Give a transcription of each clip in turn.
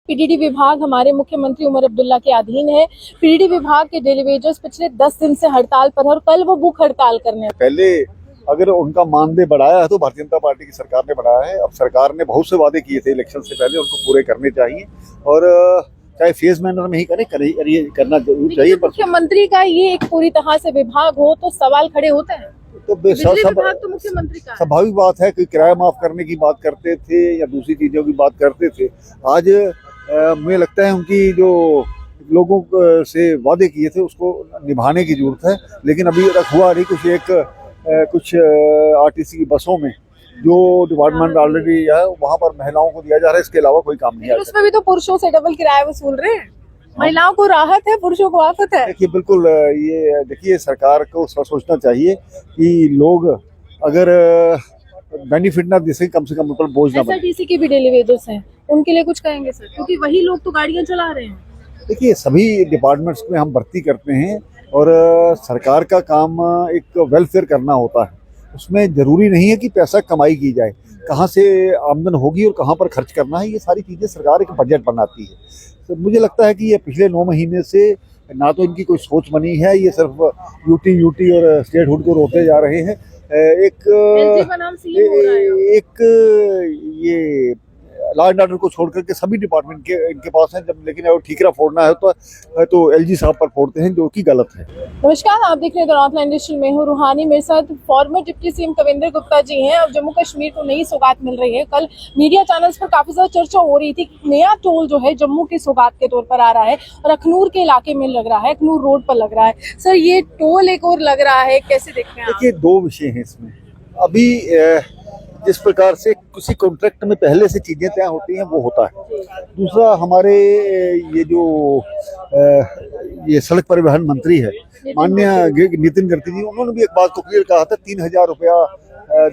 PDD विभाग हमारे मुख्यमंत्री उमर अब्दुल्ला के अधीन है। पीडीडी विभाग के डेली वेजर्स पिछले 10 दिन से हड़ताल पर है और कल वो भूख हड़ताल करने पहले अगर उनका मानदेय बढ़ाया है तो भारतीय जनता पार्टी की सरकार ने बढ़ाया है। अब सरकार ने बहुत से वादे किए थे इलेक्शन से पहले, उनको पूरे करने चाहिए और चाहे फेज मैनर में ही करना जरूर चाहिए। मुख्यमंत्री का ये एक पूरी तरह से विभाग हो तो सवाल खड़े होते हैं। तो विभाग तो मुख्यमंत्री का स्वाभाविक बात है कि किराया माफ करने की बात करते थे या दूसरी चीजों की बात करते थे। आज मुझे लगता है उनकी जो लोगों से वादे किए थे उसको निभाने की जरूरत है। लेकिन अभी तक हुआ नहीं कुछ आरटीसी की बसों में जो डिपार्टमेंट ऑलरेडी है वहाँ पर महिलाओं को दिया जा रहा है, इसके अलावा कोई काम नहीं है। उसमें भी तो पुरुषों से डबल किराया वसूल रहे हैं। महिलाओं को राहत है, पुरुषों को आफत है। देखिए बिल्कुल ये देखिए सरकार को सोचना चाहिए कि लोग अगर बेनिफिट ना दे कम से कम ऊपर बोझ ना बने। एसआरटीसी के भी डेली वेजर्स हैं, उनके लिए कुछ कहेंगे सर? क्योंकि वही लोग तो गाड़ियां चला रहे हैं। देखिए सभी डिपार्टमेंट्स में हम भर्ती करते हैं और सरकार का काम एक वेलफेयर करना होता है। उसमें जरूरी नहीं है कि पैसा कमाई की जाए, कहाँ से आमदन होगी और कहाँ पर खर्च करना है, ये सारी चीज़ें सरकार एक बजट बनाती है। तो मुझे लगता है कि ये पिछले 9 महीने से ना तो इनकी कोई सोच बनी है, ये सिर्फ यूटी और स्टेटहुड को रोते जा रहे हैं। एक ये लॉ एंड ऑर्डर को छोड़ करके सभी डिपार्टमेंट के इनके पास है। जब लेकिन अगर ठीकरा फोड़ना है तो एलजी साहब पर फोड़ते हैं, जो कि गलत है। नमस्कार, आप देख रहे हैं द नॉर्थलैंड डिजिटल में हूं रूहानी। मेरे साथ former deputy CM Kavinder Gupta ji हैं। अब जम्मू कश्मीर को नई सौगात मिल रही है। कल मीडिया चैनल्स पर काफी ज्यादा चर्चा हो रही थी कि नया टोल जो है जम्मू की सौगात के तौर पर आ रहा है और अखनूर के इलाके में लग रहा है, अखनूर रोड पर लग रहा है। सर ये टोल एक और लग रहा है, कैसे देखते हैं? देखिए 2 विषय हैं इसमें। अभी जिस प्रकार से किसी कॉन्ट्रैक्ट में पहले से चीजें तय होती हैं वो होता है। दूसरा हमारे ये जो ये सड़क परिवहन मंत्री है माननीय नितिन गडकरी जी, उन्होंने भी एक बात को क्लियर कहा था 3000 रुपया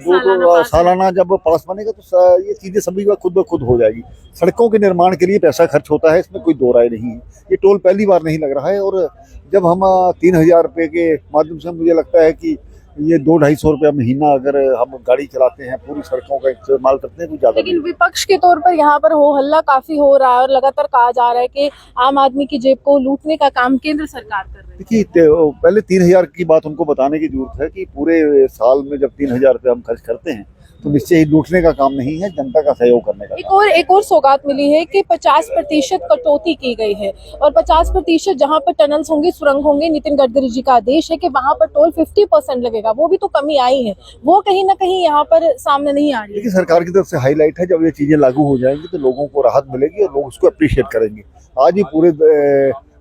दो सालाना जब पास बनेगा तो ये चीजें सभी का खुद ब खुद हो जाएगी। सड़कों के निर्माण के लिए पैसा खर्च होता है, इसमें कोई दो राय नहीं है। ये टोल पहली बार नहीं लग रहा है और जब हम 3000 रुपये के माध्यम से मुझे लगता है कि ये 200-250 रुपया महीना अगर हम गाड़ी चलाते हैं, पूरी सड़कों का इस्तेमाल करते हैं तो ज्यादा। लेकिन विपक्ष के तौर पर यहाँ पर हो हल्ला काफी हो रहा है और लगातार कहा जा रहा है कि आम आदमी की जेब को लूटने का काम केंद्र सरकार कर रही है। देखिए पहले 3000 की बात उनको बताने की जरूरत है कि पूरे साल में जब 3000 रुपये हम खर्च करते हैं तो निश्चय ही लूटने का काम नहीं है, जनता का सहयोग करने का। एक और सौगात मिली है कि 50% कटौती की गई है और 50% जहां पर टनल्स होंगे, सुरंग होंगे, नितिन गडकरी जी का आदेश है कि वहां पर टोल 50% लगेगा। वो भी तो कमी आई है, वो कहीं ना कहीं यहाँ पर सामने नहीं आ रही है। देखिए सरकार की तरफ से हाईलाइट है, जब ये चीजें लागू हो जाएंगी तो लोगों को राहत मिलेगी और लोग उसको अप्रिशिएट करेंगे। आज ही पूरे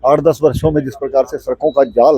8-10 वर्षों में जिस प्रकार से सड़कों का जाल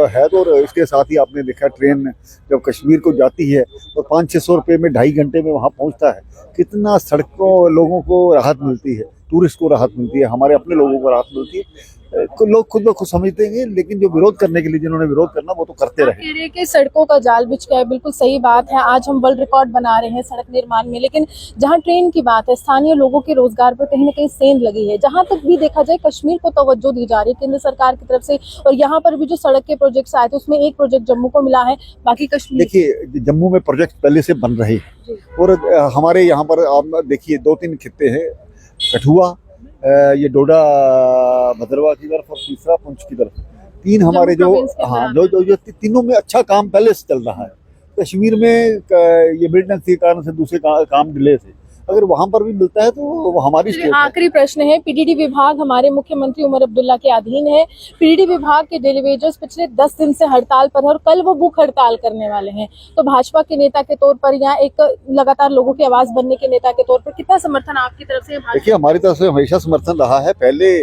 है तो, और इसके साथ ही आपने देखा ट्रेन जब कश्मीर को जाती है तो 500-600 रुपये में 2.5 घंटे में वहाँ पहुँचता है। कितना सड़कों लोगों को राहत मिलती है, टूरिस्ट को राहत मिलती है, हमारे अपने लोगों को राहत मिलती है। लोग खुद ब खुद समझते हैं, लेकिन जो विरोध करने के लिए जिन्होंने विरोध करना वो तो करते रहे। कि सड़कों का जाल बिछ गया है, बिल्कुल सही बात है। आज हम वर्ल्ड रिकॉर्ड बना रहे हैं सड़क निर्माण में, लेकिन जहां ट्रेन की बात है, स्थानीय लोगों के रोजगार पर कहीं ना कहीं सेंध लगी है। जहां तक भी देखा जाए कश्मीर को तवज्जो दी जा रही है केंद्र सरकार की तरफ से, और यहाँ पर भी जो सड़क के प्रोजेक्ट्स आए थे उसमें एक प्रोजेक्ट जम्मू को मिला है, बाकी कश्मीर। देखिए जम्मू में प्रोजेक्ट पहले से बन रहे हैं और हमारे यहाँ पर आप देखिए 2-3 खित्ते हैं, कठुआ, ये डोडा भद्रवा की तरफ और तीसरा पुंछ की तरफ। 3 हमारे जो तीनों में अच्छा काम पहले से चल रहा है। कश्मीर में ये मेंटेनेंस के कारण से दूसरे काम डिले थे, अगर वहां पर भी मिलता है तो वो हमारी स्टेट। आखिरी प्रश्न है, पीडीडी विभाग हमारे मुख्यमंत्री उमर अब्दुल्ला के अधीन है। पीडीडी विभाग के डेली वेजर्स पिछले 10 दिन से हड़ताल पर है और कल वो भूख हड़ताल करने वाले हैं। तो भाजपा के नेता के तौर पर या एक लगातार लोगों की आवाज बनने के नेता के तौर पर कितना समर्थन आपकी तरफ से? देखिए हमारी तरफ से हमेशा समर्थन रहा है। पहले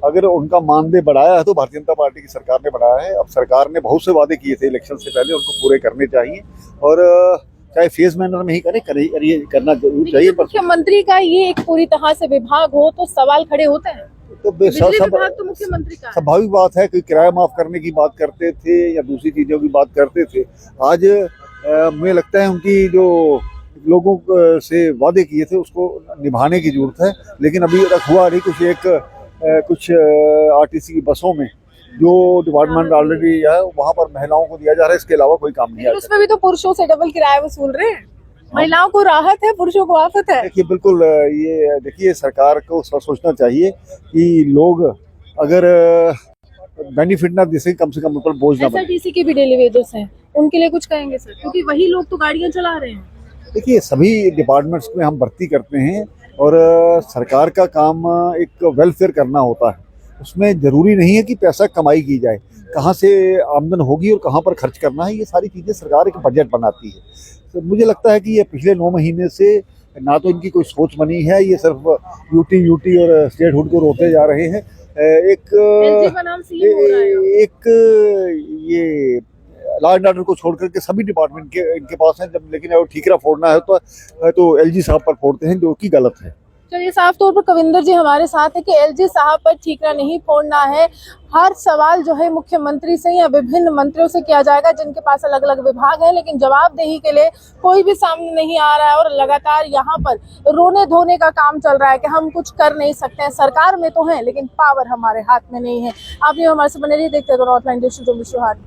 अगर उनका मानदेय बढ़ाया है तो भारतीय जनता पार्टी की सरकार ने बढ़ाया है। अब सरकार ने बहुत से वादे किए थे इलेक्शन से पहले, उनको पूरे करने चाहिए और चाहे फेज मैनर में ही करना जरूर चाहिए। मुख्यमंत्री का ये एक पूरी तरह से विभाग हो तो सवाल खड़े होते हैं। तो विभाग तो मुख्यमंत्री का स्वाभाविक बात है कि किराया माफ करने की बात करते थे या दूसरी चीजों की बात करते थे। आज मुझे लगता है उनकी जो लोगों से वादे किए थे उसको निभाने की जरूरत है। लेकिन अभी तक हुआ नहीं कुछ आरटीसी की बसों में जो डिपार्टमेंट ऑलरेडी है वहाँ पर महिलाओं को दिया जा रहा है, इसके अलावा कोई काम नहीं है। उसमें भी तो पुरुषों से डबल किराया वसूल रहे हैं। महिलाओं को राहत है, पुरुषों को आफत है। देखिए बिल्कुल ये देखिए सरकार को सोचना चाहिए कि लोग अगर बेनिफिट ना दे सके कम से कम उन पर बोझ ना बने। एसआरटीसी के भी डेली वेजेस हैं, उनके लिए कुछ कहेंगे सर? क्योंकि वही लोग तो गाड़ियां चला रहे हैं। देखिए सभी डिपार्टमेंट्स में हम भर्ती करते हैं और सरकार का काम एक वेलफेयर करना होता है, उसमें जरूरी नहीं है कि पैसा कमाई की जाए, कहाँ से आमदन होगी और कहाँ पर खर्च करना है, ये सारी चीज़ें सरकार एक बजट बनाती है। तो मुझे लगता है कि ये पिछले 9 महीने से ना तो इनकी कोई सोच बनी है, ये सिर्फ यूटी और स्टेटहुड को रोते जा रहे हैं। एलजी बनाम सीएम हो रहा है। एक ये लॉ एंड ऑर्डर को छोड़ करके सभी डिपार्टमेंट के इनके पास है, जब लेकिन अगर ठीकरा फोड़ना है तो एलजी साहब पर फोड़ते हैं, जो कि गलत है। चलिए, साफ तौर पर कविंदर जी हमारे साथ है कि एलजी साहब पर ठीकरा नहीं फोड़ना है। हर सवाल जो है मुख्यमंत्री से या विभिन्न मंत्रियों से किया जाएगा, जिनके पास अलग अलग विभाग है, लेकिन जवाबदेही के लिए कोई भी सामने नहीं आ रहा है और लगातार यहाँ पर रोने धोने का काम चल रहा है कि हम कुछ कर नहीं सकते हैं, सरकार में तो है लेकिन पावर हमारे हाथ में नहीं है। आप ये हमारे से बने रहिए, देखते हैं नॉर्थ लाइन डिश जो विश्व हाट।